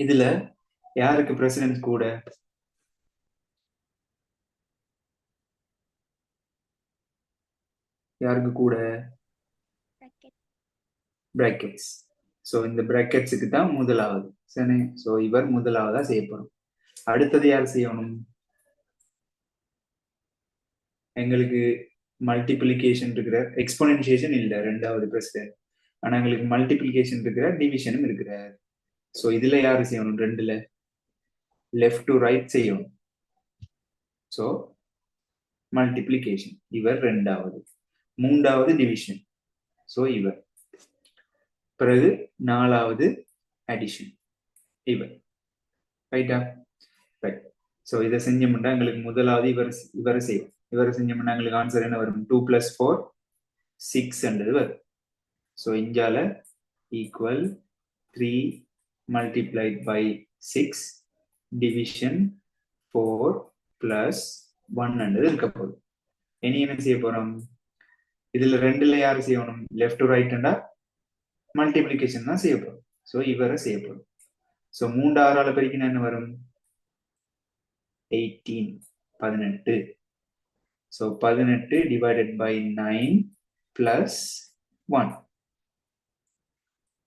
இதுல யாருக்கு பிரசிடென்ஸ் கூட? யாருக்கு கூட? பிராக்கெட்ஸ். சோ இந்த பிராக்கெட்ஸுக்கு தான் முதலாவது. சரி, சோ இவர் முதலாவதா செய்ய போறோம். அடுத்தது யார் செய்யணும்? எங்களுக்கு மல்டிப்ளிகேஷன் இருக்கிற, எக்ஸ்போனன்சியேஷன் இல்ல 2வது பிரசிடென்ட். ஆனா எங்களுக்கு மல்டிப்ளிகேஷன் இருக்கிற, டிவிஷனும் இருக்கிற. சோ இதுல யாரு செய்யணும்? 2ல லெஃப்ட் டு ரைட் செய்யணும். சோ மல்டிப்ளிகேஷன் இவர் 2வது. 3வது டிவிஷன், சோ இவர். பிறகு 4வது அடிஷன் இவர். ரைட்டா? ரைட். சோ இதை செஞ்சோம்னா எங்களுக்கு முதலாவது இவரை செய்யும். இவரை செஞ்சோம்னா எங்களுக்கு ஆன்சர் என்ன வரும்? 2 + 4 6 வரும். சோ இஞ்சால equal 3 multiplied by 6 division 4 plus 1 இருக்க போகுது. இனி என்ன செய்ய போறோம்? இதுல 2ல யாரு செய்யணும்? லெஃப்ட் டு ரைட் மல்டிப்ளிகேஷன் தான் செய்ய போறோம். சோ இவரை செய்ய போறோம். சோ 3 6ஆல பெருக்கினா என்ன வரும்? 18 18. So 18 divided by 9 plus 1.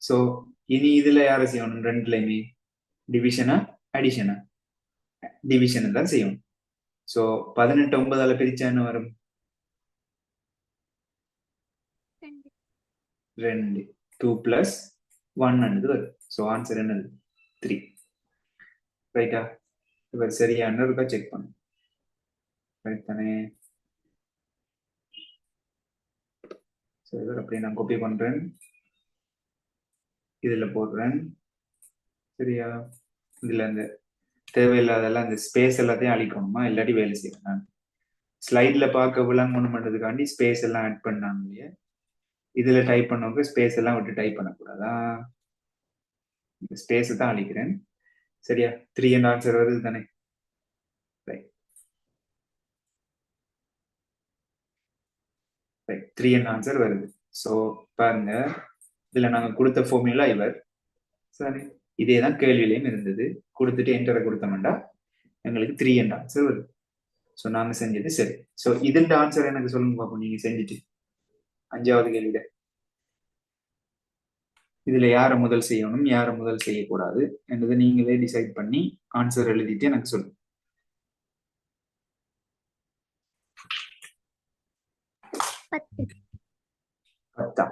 So இனி இதுல யாரை செய்யணும்? 2லயுமே டிவிஷனா அடிஷனா? டிவிஷன் தான் செய்யணும். சோ 18 9ஆல பிரிச்சா என்ன வரும்? 2. 2 plus 1 வரும். சோ ஆன்சர் என்னது? 3. ரைட்டா? இவர் சரியான இருக்கா செக் பண்ணும். ரைட் தானே? சோ இவர் அப்படியே நான் காப்பி பண்றேன், இதுல போடுறேன். சரியா? இதுல இந்த தேவையில்லாதெல்லாம் இந்த ஸ்பேஸ் எல்லாத்தையும் அழிக்கணுமா, இல்லாட்டி வேலை செய்யணும். நான் ஸ்லைட்ல பார்க்க விளங்கணும் பண்றதுக்காண்டி ஸ்பேஸ் எல்லாம் ஆட் பண்ணாங்க இல்லையா? இதுல டைப் பண்ணவங்க ஸ்பேஸ் எல்லாம் விட்டு டைப் பண்ணக்கூடாதா? இந்த ஸ்பேஸ் தான் அழிக்கிறேன். சரியா? 3 என்ற ஆன்சர் வருது தானே? ரைட். 3 என்ற ஆன்சர் வருது. சோ பாருங்க, இதுல நாங்க கொடுத்த ஃபார்முலா இவர். சரி, இதே தான் கேள்வியிலையும் இருந்தது. கொடுத்துட்டு என்டரை கொடுத்தோம்டா எங்களுக்கு 3 என்ற ஆன்சர் வருது. சோ நாங்க செஞ்சது சரி. சோ இதுன்ற ஆன்சர் எனக்கு சொல்லுங்க பாப்போம், நீங்க செஞ்சுட்டு 5வது கேள்வியில. இதுல யாரை முதல் செய்யணும் யாரை முதல் செய்யக்கூடாது என்றதை நீங்களே டிசைட் பண்ணி ஆன்சர் எழுதிட்டு எனக்கு சொல்லுங்க. பத்தா?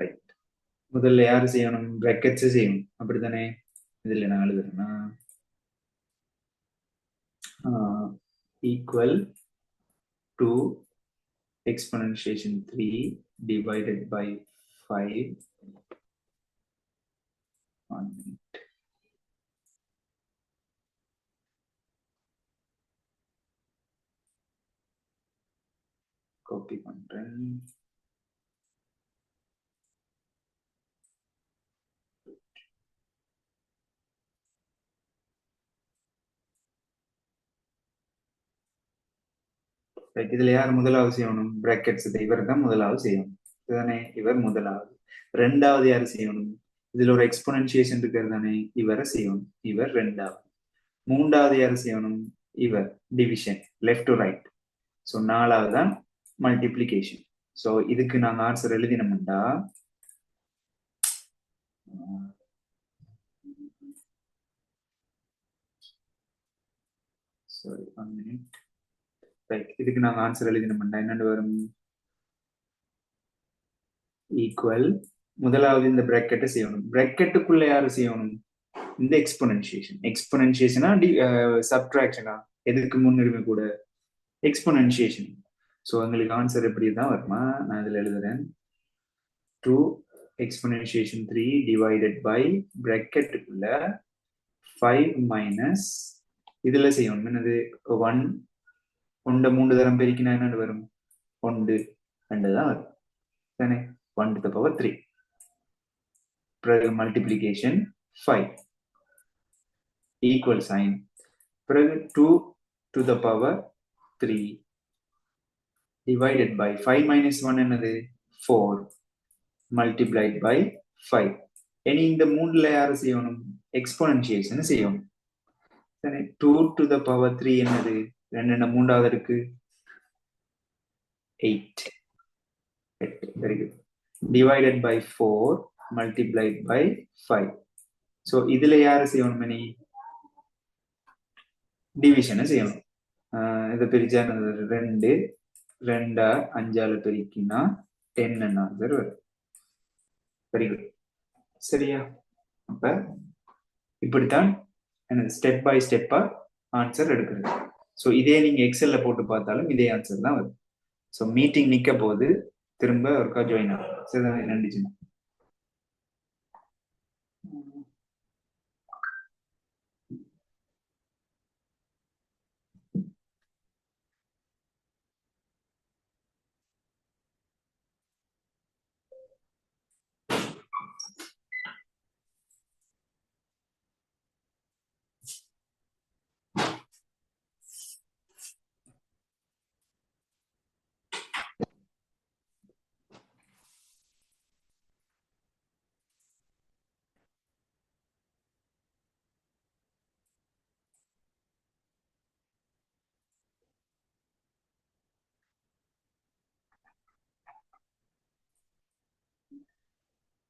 ரைட். முதல்ல யாரு செய்யணும்? பிராக்கெட்ஸ் செய்யணும், அப்படித்தானே? இதுல நான் எழுதுறேன்னா equal to exponentiation 3 divided by 5. 1 minute. Copy பண்றேன். இதுல யார் முதலாவது செய்யணும்? பிராக்கெட்ஸ் இவர் தான் முதலாவது செய்யணும், இதுதானே? இவர் முதலாவது. ரெண்டாவது யாரு செய்யணும்? இதுல ஒரு எக்ஸ்பொனன்சியேஷன் இருக்கிறது தானே, இவரை செய்யணும், இவர் ரெண்டாவது. மூன்றாவது யாரு செய்யணும்? இவர் division, left to right. So நாலாவது தான் மல்டிப்ளிகேஷன். ஸோ இதுக்கு நாங்கள் ஆன்சர் எழுதினோம்டா சாரி 1 minute. ரைட், இதுக்கு நாங்கள் ஆன்சர் எழுதினோம்டா என்னென்னு வரும்? ஈக்குவல், முதலாவது இந்த பிராக்கெட்டை செய்யணும். பிராக்கெட்டுக்குள்ள யாரு செய்யணும்? இந்த எக்ஸ்பொனன்சியேஷனா சப்ட்ராக்ஷனா? எதுக்கு முன்னுரிமை கூட? எக்ஸ்பொனன்சியேஷன். ஸோ எங்களுக்கு ஆன்சர் எப்படி தான் வருமா? நான் இதில் எழுதுறேன். 2 exponentiation 3 divided by பிராக்கெட்டுக்குள்ள 5 மைனஸ் இதுல செய்யணும் என்னது? 1 ஒன்றை 3 தரம் பெருக்கினா என்ன வரும்? 1 2 தான் வரும் தானே? 1 to the power 3. பிறகு மல்டிப்ளிகேஷன் 5 ஈக்குவல் சைன், பிறகு 2 to the power 3 divided by 5 minus 1 என்னது? 4 multiplied by 5. இனி இந்த மூணுல யாரு செய்யணும்? எக்ஸ்பொனன்சியேஷன் செய்யணும். 2 to the power 3 என்னது? ரெண்டு மூன்றாவது இருக்கு 8. Very good. Divided by 4 multiplied by 5. So இதுல யாரு செய்யணும்? இனி டிவிஷன் செய்யணும். இதை பிரிச்சா 2 2 5ஆல பெருக்கினா 10 ஆன்சர் வரும். Very good. சரியா? அப்ப இப்படித்தான் ஸ்டெப் பை ஸ்டெப்பா ஆன்சர் எடுக்கிறது. ஸோ இதே நீங்க எக்ஸல்ல போட்டு பார்த்தாலும் இதே ஆன்சர் தான் வரும். ஸோ மீட்டிங் நிக்க போது திரும்ப ஒருக்கா ஜாயின் ஆகும். சரி, நன்றி.